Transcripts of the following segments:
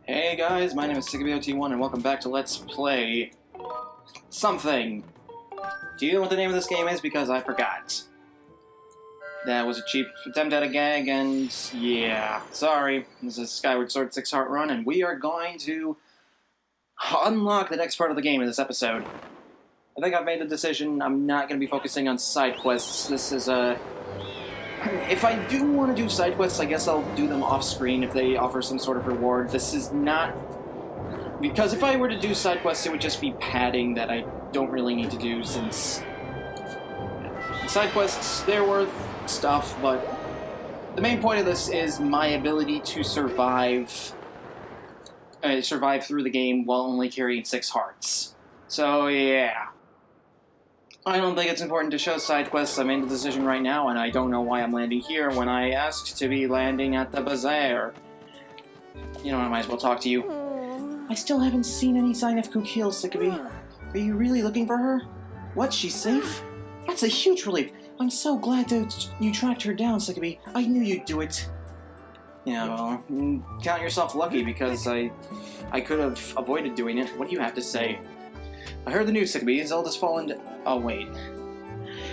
Hey guys, my name is SiggyBOT1 and welcome back to Let's Play something. Do you know what the name of this game is? Because I forgot. That was a cheap attempt at a gag, and yeah, sorry. This is Skyward Sword 6-Heart Run, and we are going to unlock the next part of the game in this episode. I think I've made the decision. I'm not going to be focusing on side quests. This is a... If I do want to do side quests, I guess I'll do them off-screen if they offer some sort of reward. This is not... Because if I were to do side quests, it would just be padding that I don't really need to do, since... Side quests, they're worth stuff, but... The main point of this is my ability to survive... survive through the game while only carrying 6 hearts. So, yeah. I don't think it's important to show side quests. I made the decision right now, and I don't know why I'm landing here when I asked to be landing at the bazaar. You know, I might as well talk to you. I still haven't seen any sign of Kukil, Sickaby. Are you really looking for her? What, she's safe? That's a huge relief. I'm so glad that you tracked her down, Sickaby. I knew you'd do it. Yeah, well, count yourself lucky, because I could have avoided doing it. What do you have to say? I heard the news, Sickaby. Zelda's fallen... Oh, wait.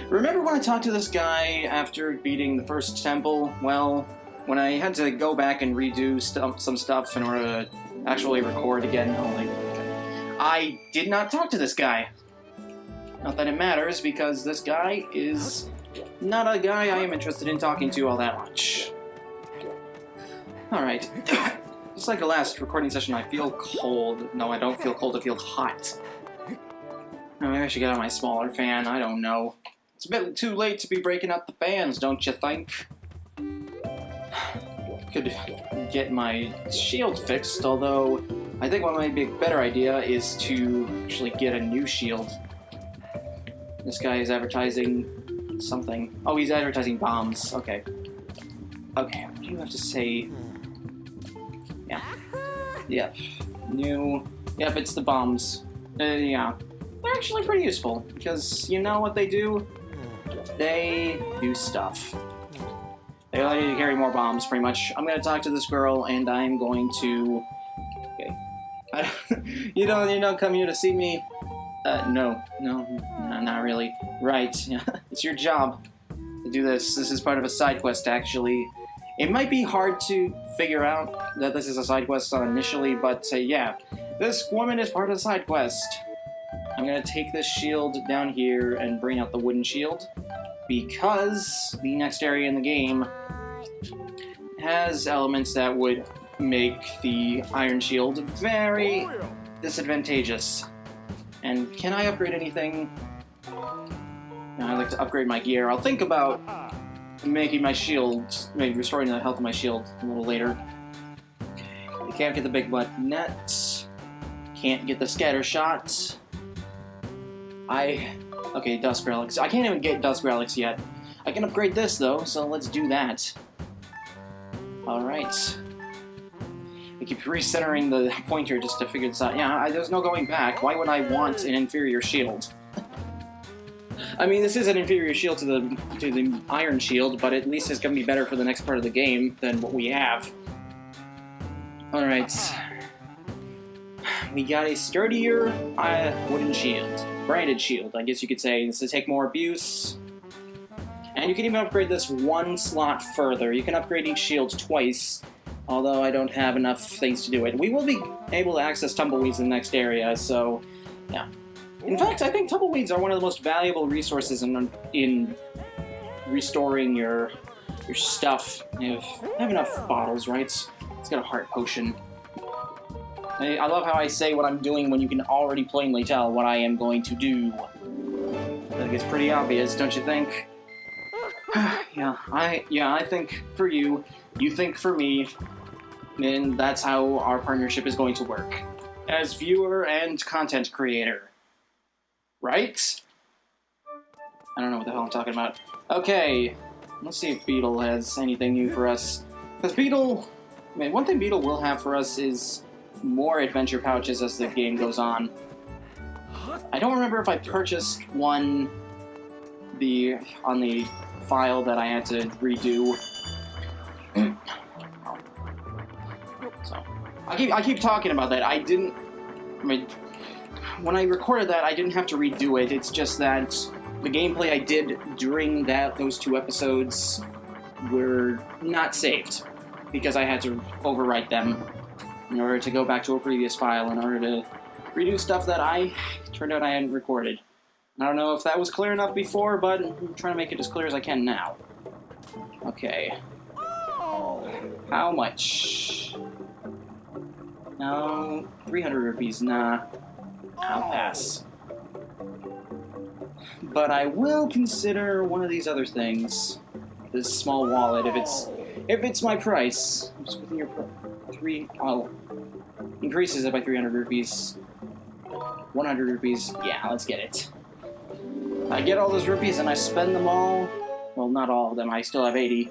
Remember when I talked to this guy after beating the first temple? Well, when I had to go back and redo some stuff in order to actually record again, I did not talk to this guy. Not that it matters, because this guy is not a guy I am interested in talking to all that much. Alright. Just like the last recording session, I feel cold. No, I don't feel cold, I feel hot. Maybe I should get on my smaller fan, I don't know. It's a bit too late to be breaking up the fans, don't you think? Could get my shield fixed, although I think what might be a better idea is to actually get a new shield. This guy is advertising something. Oh, he's advertising bombs. Okay. Okay, what do you have to say? Yeah. Yep. New. Yep, it's the bombs. Yeah. They're actually pretty useful, because you know what they do? They do stuff. They allow you to carry more bombs, pretty much. I'm gonna talk to this girl, and I'm going to... Okay. You don't come here to see me? No, not really. Right, it's your job to do this. This is part of a side quest, actually. It might be hard to figure out that this is a side quest initially, but yeah. This woman is part of the side quest. I'm gonna take this shield down here and bring out the wooden shield, because the next area in the game has elements that would make the iron shield very disadvantageous. And can I upgrade anything? No, I'd like to upgrade my gear. I'll think about making my shield, maybe restoring the health of my shield a little later. You can't get the big butt net. Can't get the scatter shot. Okay, Dusk Relics. I can't even get Dusk Relics yet. I can upgrade this, though, so let's do that. Alright. I keep recentering the pointer just to figure this out. Yeah, there's no going back. Why would I want an inferior shield? I mean, this is an inferior shield to the iron shield, but at least it's going to be better for the next part of the game than what we have. Alright. We got a sturdier wooden shield. Branded shield, I guess you could say. This to take more abuse. And you can even upgrade this one slot further. You can upgrade each shield twice, although I don't have enough things to do it. We will be able to access tumbleweeds in the next area, so yeah. In fact, I think tumbleweeds are one of the most valuable resources in restoring your stuff. You have enough bottles, right? It's got a heart potion. I love how I say what I'm doing when you can already plainly tell what I am going to do. I think it's pretty obvious, don't you think? Yeah, I think for you, you think for me, and that's how our partnership is going to work. As viewer and content creator. Right? I don't know what the hell I'm talking about. Okay, let's see if Beetle has anything new for us. Because Beetle... I mean, one thing Beetle will have for us is more adventure pouches as the game goes on. I don't remember if I purchased one on the file that I had to redo. So, I keep talking about that. I didn't... I mean, when I recorded that, I didn't have to redo it. It's just that the gameplay I did during those 2 episodes were not saved, because I had to overwrite them in order to go back to a previous file in order to redo stuff that turned out I hadn't recorded. I don't know if that was clear enough before, but I'm trying to make it as clear as I can now. Okay. How much? No, 300 rupees, nah. I'll pass. But I will consider one of these other things. This small wallet, if it's my price. It's within your increases it by 300 rupees. 100 rupees. Yeah, let's get it. I get all those rupees and I spend them all. Well, not all of them. I still have 80.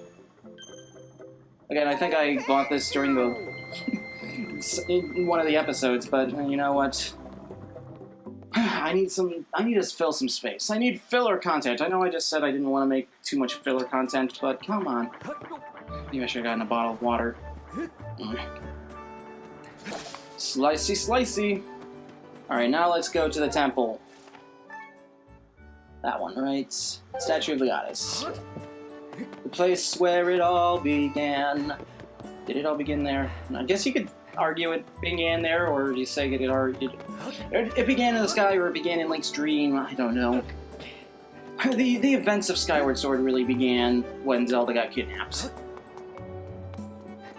Again, I think I bought this during in one of the episodes, but you know what? I need to fill some space. I need filler content. I know I just said I didn't want to make too much filler content, but come on. Maybe I should have gotten a bottle of water. Slicey, slicey. Alright, now let's go to the temple. That one, right? Statue of the Goddess. The place where it all began. Did it all begin there? I guess you could argue it began there, or you say it began in the sky, or it began in Link's dream. I don't know. The events of Skyward Sword really began when Zelda got kidnapped.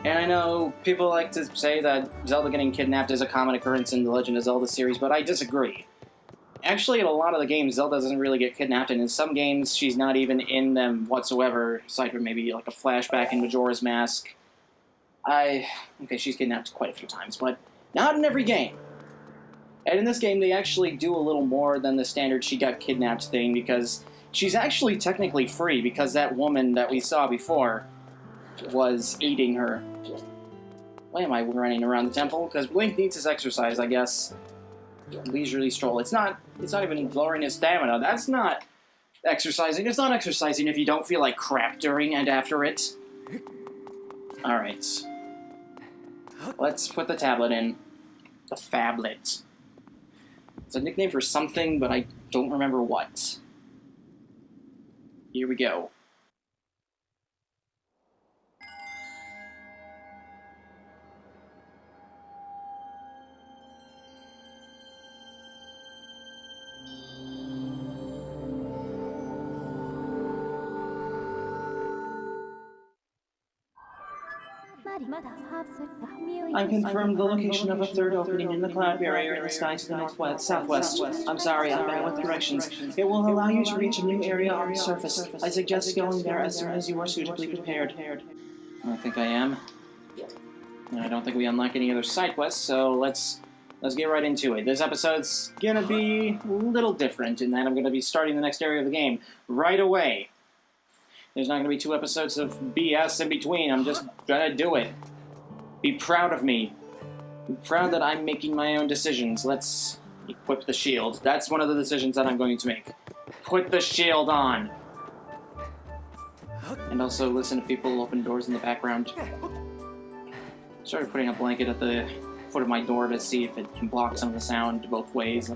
And I know people like to say that Zelda getting kidnapped is a common occurrence in the Legend of Zelda series, but I disagree. Actually, in a lot of the games, Zelda doesn't really get kidnapped, and in some games, she's not even in them whatsoever, aside from maybe like a flashback in Majora's Mask. Okay, she's kidnapped quite a few times, but not in every game. And in this game, they actually do a little more than the standard she got kidnapped thing, because she's actually technically free, because that woman that we saw before was aiding her. Why am I running around the temple? Because Link needs his exercise, I guess. Leisurely stroll. It's not even lowering his stamina. That's not exercising. It's not exercising if you don't feel like crap during and after it. Alright. Let's put the tablet in. The phablet. It's a nickname for something, but I don't remember what. Here we go. I've confirmed the location of a third opening in the cloud barrier in the sky to the southwest. I'm sorry, I'm bad with directions. It will allow you to reach a new area on the surface. I suggest going there as soon as you are suitably prepared. I think I am. And I don't think we unlock any other side quests, so let's get right into it. This episode's gonna be a little different in that I'm gonna be starting the next area of the game right away. There's not going to be 2 episodes of BS in between. I'm just gonna do it. Be proud of me. Be proud that I'm making my own decisions. Let's equip the shield. That's one of the decisions that I'm going to make. Put the shield on. And also listen to people open doors in the background. Started putting a blanket at the foot of my door to see if it can block some of the sound both ways.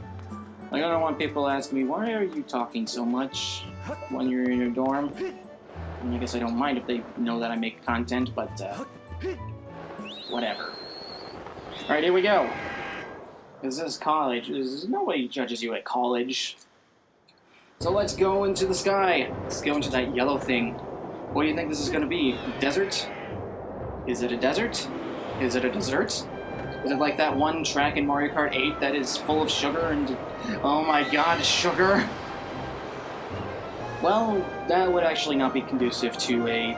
Like, I don't want people asking me, why are you talking so much when you're in your dorm? And I guess I don't mind if they know that I make content, but, whatever. Alright, here we go. This is college. Nobody judges you at college. So let's go into the sky. Let's go into that yellow thing. What do you think this is going to be? Desert? Is it a desert? Is it a dessert? Is it like that one track in Mario Kart 8 that is full of sugar and... Oh my god, sugar! Well, that would actually not be conducive to a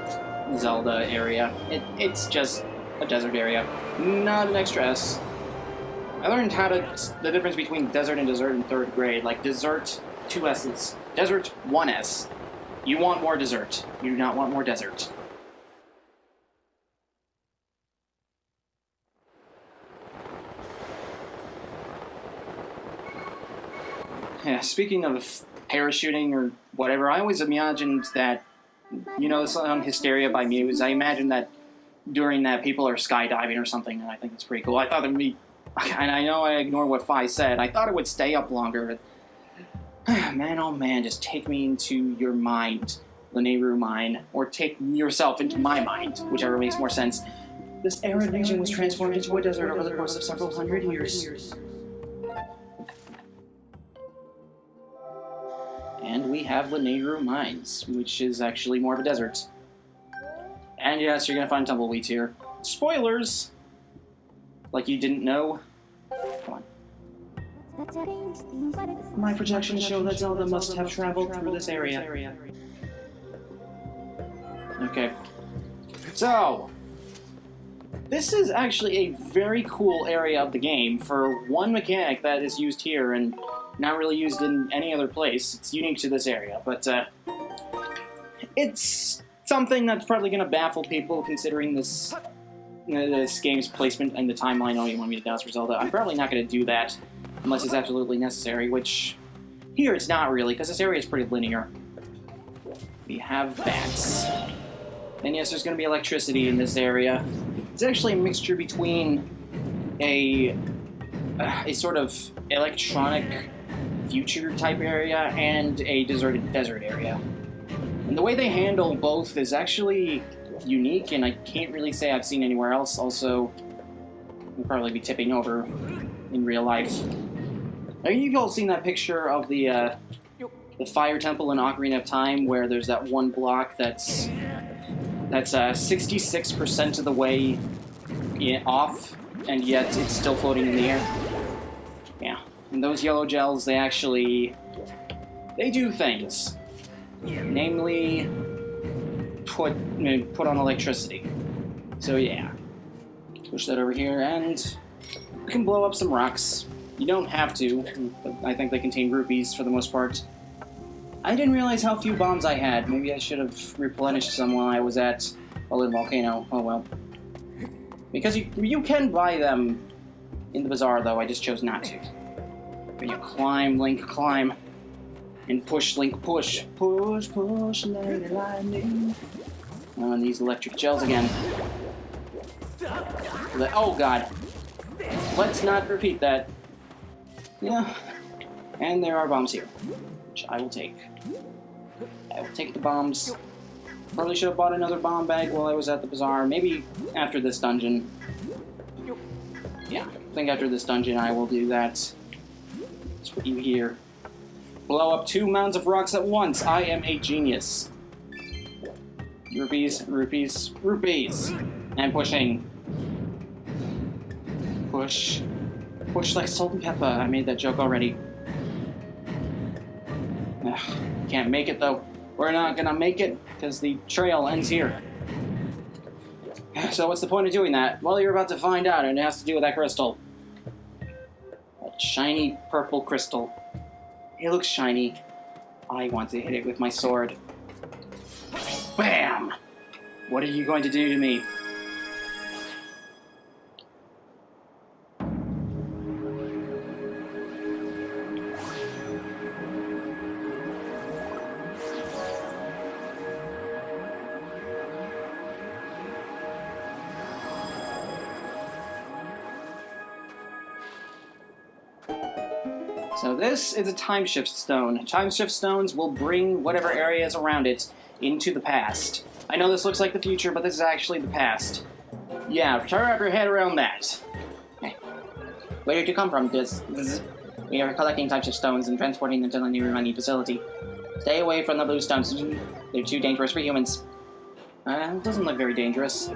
Zelda area. It's just a desert area. Not an extra S. I learned the difference between desert and dessert in 3rd grade. Like, dessert, 2 S's. Desert, 1 S. You want more dessert. You do not want more desert. Yeah, speaking of parachuting or whatever, I always imagined that, you know, this on Hysteria by Muse, I imagined that during that people are skydiving or something, and I think it's pretty cool. I thought it would be, and I know I ignored what Fi said, I thought it would stay up longer. Man, oh man, just take me into your mind, Lanayru mine, or take yourself into my mind, whichever makes more sense. This arid region was transformed into a desert over the course of several hundred years. And we have Lanayru Mines, which is actually more of a desert. And yes, you're gonna find tumbleweeds here. Spoilers! Like you didn't know. Come on. My projections show that Zelda must have traveled through this area. Okay. So, this is actually a very cool area of the game for one mechanic that is used here and not really used in any other place. It's unique to this area, but it's something that's probably going to baffle people considering this game's placement and the timeline. Oh, you want me to dance for Zelda? I'm probably not going to do that unless it's absolutely necessary, which here it's not really, because this area is pretty linear. We have bats. And yes, there's going to be electricity in this area. It's actually a mixture between a sort of electronic future type area and a deserted desert area. And the way they handle both is actually unique, and I can't really say I've seen anywhere else. Also, we'll probably be tipping over in real life. Now, you've all seen that picture of the fire temple in Ocarina of Time, where there's that one block that's 66% of the way off, and yet it's still floating in the air. Yeah, and those yellow gels, they do things. Namely, put on electricity. So yeah, push that over here, and we can blow up some rocks. You don't have to, but I think they contain rupees for the most part. I didn't realize how few bombs I had. Maybe I should have replenished some while I was at Lanayru Volcano. Oh well. Because you can buy them in the bazaar, though. I just chose not to. But you climb, Link, climb. And push, Link, push. Push, push, lightning. Oh, and these electric gels again. Oh, God. Let's not repeat that. Yeah. And there are bombs here, which I will take. I will take the bombs. Probably should have bought another bomb bag while I was at the bazaar. Maybe after this dungeon. Yeah, I think after this dungeon I will do that. That's what you hear. Blow up 2 mounds of rocks at once. I am a genius. Rupees, rupees, rupees. And pushing. Push. Push like salt and pepper. I made that joke already. Ugh, can't make it though. We're not gonna make it because the trail ends here. So what's the point of doing that? Well, you're about to find out, and it has to do with that crystal. That shiny purple crystal. It looks shiny. I want to hit it with my sword. Bam! What are you going to do to me? So this is a time shift stone. Time shift stones will bring whatever area is around it into the past. I know this looks like the future, but this is actually the past. Yeah, wrap your head around that. Where did you come from? We are collecting time shift stones and transporting them to the Lanayru mining facility. Stay away from the blue stones. They're too dangerous for humans. It doesn't look very dangerous.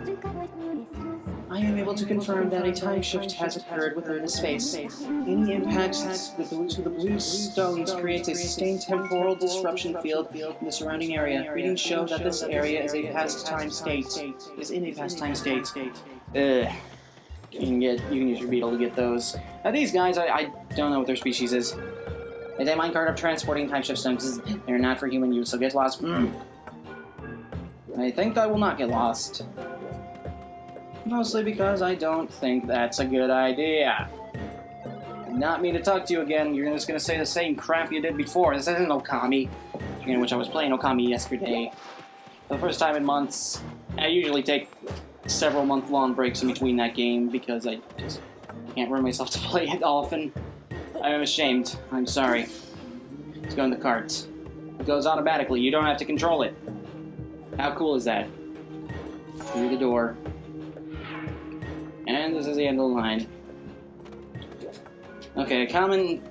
I am able to confirm that a time shift has occurred within this space. Any impact to the blue stones creates a sustained temporal disruption field in the surrounding area. Readings show that this area is a past time state. Is in a past time state. You can use your beetle to get those. Now these guys, I don't know what their species is. It's a minecart of transporting time shift stones. They're not for human use, so get lost. I think I will not get lost. Mostly because I don't think that's a good idea. Not me to talk to you again. You're just gonna say the same crap you did before. This isn't Okami, in which I was playing Okami yesterday. For the first time in months. I usually take several month-long breaks in between that game because I just can't bring myself to play it often. I'm ashamed. I'm sorry. Let's go in the cart. It goes automatically. You don't have to control it. How cool is that? Through the door. And this is the end of the line. Okay, a common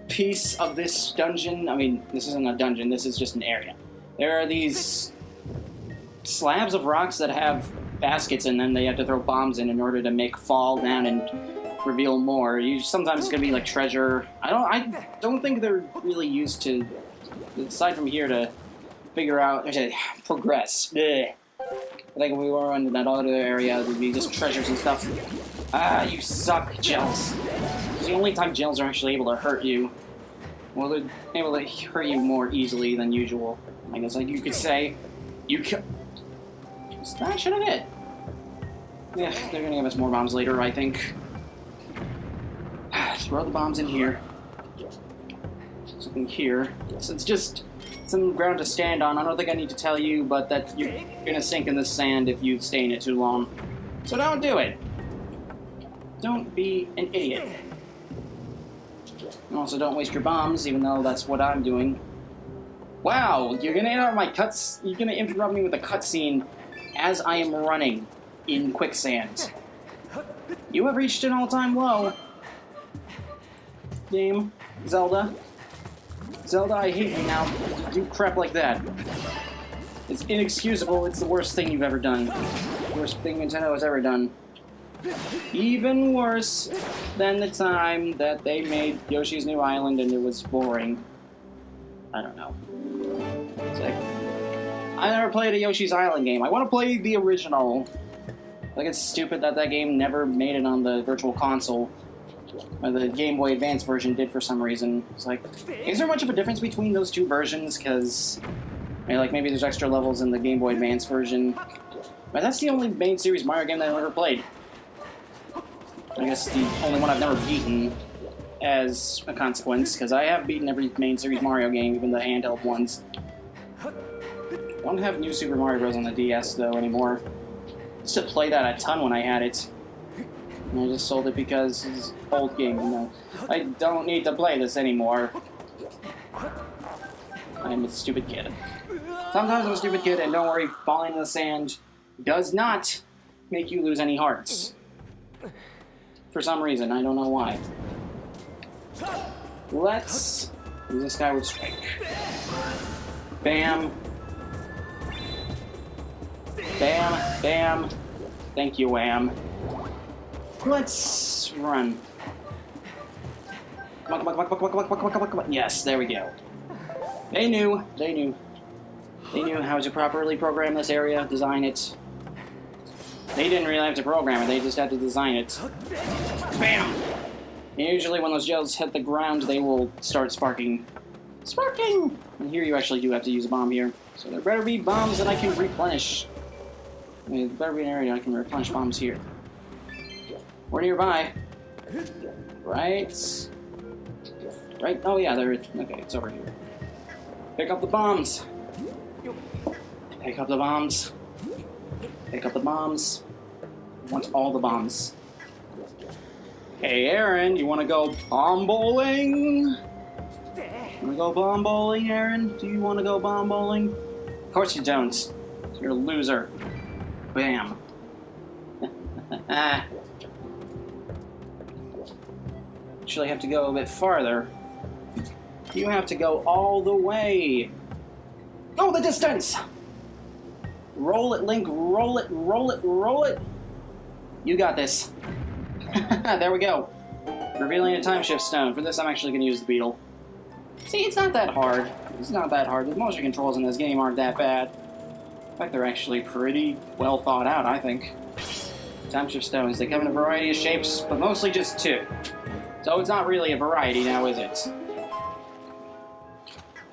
piece of this dungeon... I mean, this isn't a dungeon. This is just an area. There are these slabs of rocks that have baskets in them. They have to throw bombs in order to make fall down and reveal more. Sometimes it's gonna be like treasure. I don't think they're really used to, aside from here, to figure out, progress. Blech. Like when we were in that other area, there'd be just treasures and stuff. Ah, you suck, gels. It's the only time gels are actually able to hurt you. Well, they're able to hurt you more easily than usual. I guess, like you could say, I should have hit. Yeah, they're gonna give us more bombs later, I think. Throw the bombs in here. Something here. So it's just some ground to stand on. I don't think I need to tell you, but that you're gonna sink in the sand if you stay in it too long. So don't do it. Don't be an idiot. And also don't waste your bombs, even though that's what I'm doing. Wow, you're gonna interrupt my cuts. You're gonna interrupt me with a cutscene as I am running in quicksand. You have reached an all-time low. Game, Zelda. Zelda, I hate you now. Do crap like that. It's inexcusable. It's the worst thing you've ever done. Worst thing Nintendo has ever done. Even worse than the time that they made Yoshi's New Island and it was boring. I don't know. It's like, I never played a Yoshi's Island game. I want to play the original. Like, it's stupid that that game never made it on the Virtual Console. Or the Game Boy Advance version did for some reason. It's like, is there much of a difference between those two versions? Because, like, maybe there's extra levels in the Game Boy Advance version. But that's the only main series Mario game that I've ever played. I guess the only one I've never beaten as a consequence, because I have beaten every main series Mario game, even the handheld ones. I don't have New Super Mario Bros. On the DS, though, anymore. I used to play that a ton when I had it. And I just sold it because it's an old game, you know. I don't need to play this anymore. I'm a stupid kid. Sometimes I'm a stupid kid, and don't worry, falling in the sand does not make you lose any hearts. For some reason, I don't know why. Let's use a Skyward Strike. Bam. Bam, bam. Thank you, Wham. Let's run. Come on, come on, come on, come on, come on, come on, come on, come on. Yes, there we go. They knew. They knew. They knew how to properly program this area, design it. They didn't really have to program it, they just had to design it. Bam! And usually when those gels hit the ground, they will start sparking. Sparking! And here you actually do have to use a bomb here. So there better be bombs that I can replenish. I mean, there better be an area I can replenish bombs here. We're nearby. Right? Right? Oh yeah, there. Okay, it's over here. Pick up the bombs. Pick up the bombs. Pick up the bombs. I want all the bombs. Hey, Aaron, you want to go bomb bowling? Want to go bomb bowling, Aaron? Do you want to go bomb bowling? Of course you don't. You're a loser. Bam. Actually, have to go a bit farther. You have to go all the way. Go the distance! Roll it, Link. Roll it, roll it, roll it. You got this. There we go. Revealing a time shift stone. For this, I'm actually going to use the beetle. See, it's not that hard. It's not that hard. The motion controls in this game aren't that bad. In fact, they're actually pretty well thought out, I think. Time shift stones. They come in a variety of shapes, but mostly just two. So it's not really a variety now, is it?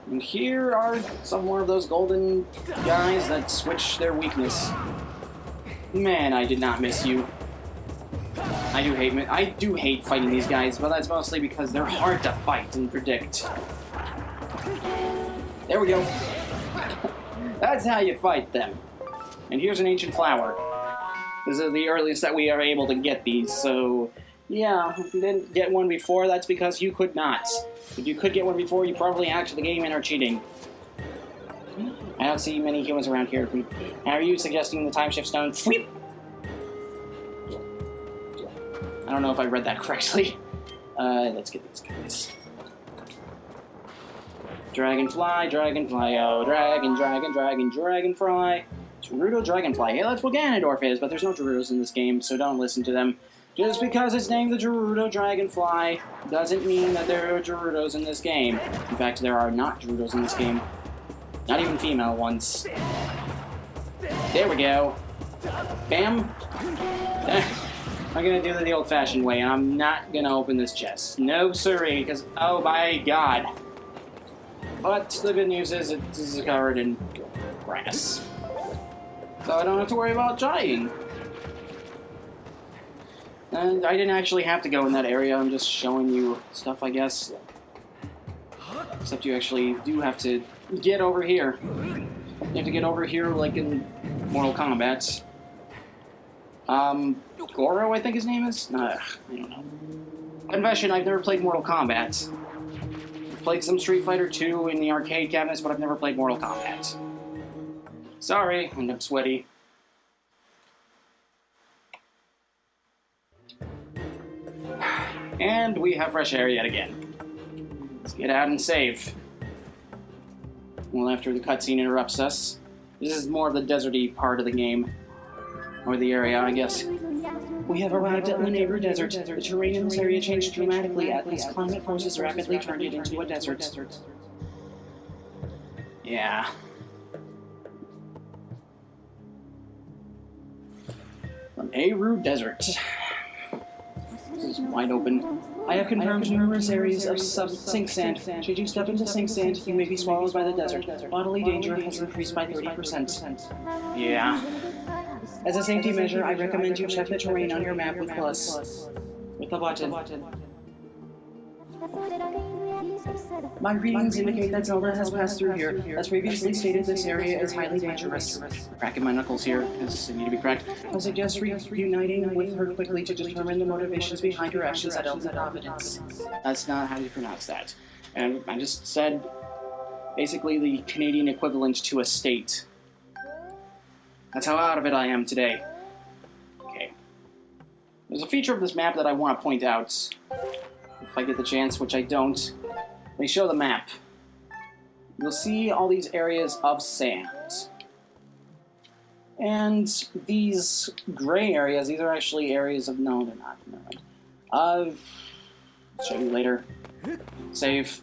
And here are some more of those golden guys that switch their weakness. Man, I did not miss you. I do hate fighting these guys, but that's mostly because they're hard to fight and predict. There we go. That's how you fight them. And here's an ancient flower. This is the earliest that we are able to get these, so yeah, if you didn't get one before, that's because you could not. If you could get one before, you probably hacked the game and are cheating. I don't see many humans around here. Are you suggesting the time shift stone? Sweep! I don't know if I read that correctly. Let's get these guys. Dragonfly, dragonfly, oh, dragonfly. Gerudo Dragonfly. Yeah, that's what Ganondorf is, but there's no Gerudos in this game, so don't listen to them. Just because it's named the Gerudo Dragonfly doesn't mean that there are Gerudos in this game. In fact, there are not Gerudos in this game. Not even female ones. There we go. Bam. I'm gonna do it the old-fashioned way, and I'm not gonna open this chest. No siree, because, oh my god. But the good news is it is covered in grass. So I don't have to worry about dying. And I didn't actually have to go in that area, I'm just showing you stuff, I guess. Except you actually do have to get over here. You have to get over here like in Mortal Kombat. Goro, I think his name is? I don't know. Confession, I've never played Mortal Kombat. I've played some Street Fighter 2 in the arcade cabinets, but I've never played Mortal Kombat. Sorry, and I'm sweaty. And we have fresh air yet again. Let's get out and save. Well, after the cutscene interrupts us. This is more of the deserty part of the game. Or the area, I guess. We have arrived at Lanayru Desert. The terrain in this area changed dramatically as climate forces rapidly turned it into a desert. Yeah. Lanayru Desert. This is wide open. I have confirmed numerous areas of sink sand. Should you step into sink sand, you may be swallowed by the desert. Bodily danger has increased by 30%. Yeah. As a safety measure, I recommend you check the terrain on your map with plus. With the button. My readings indicate that Zelda has passed through here. As previously stated, this area is highly dangerous. Cracking my knuckles here, because they need to be cracked. I suggest reuniting with her quickly to determine the motivations behind her actions at Elder Providence. That's not how you pronounce that. And I just said, basically the Canadian equivalent to a state. That's how out of it I am today. Okay. There's a feature of this map that I want to point out. If I get the chance, which I don't. They show the map. You'll see all these areas of sand. And these gray areas, these are actually areas of... No, they're not. Never mind. I'll show you later. Save.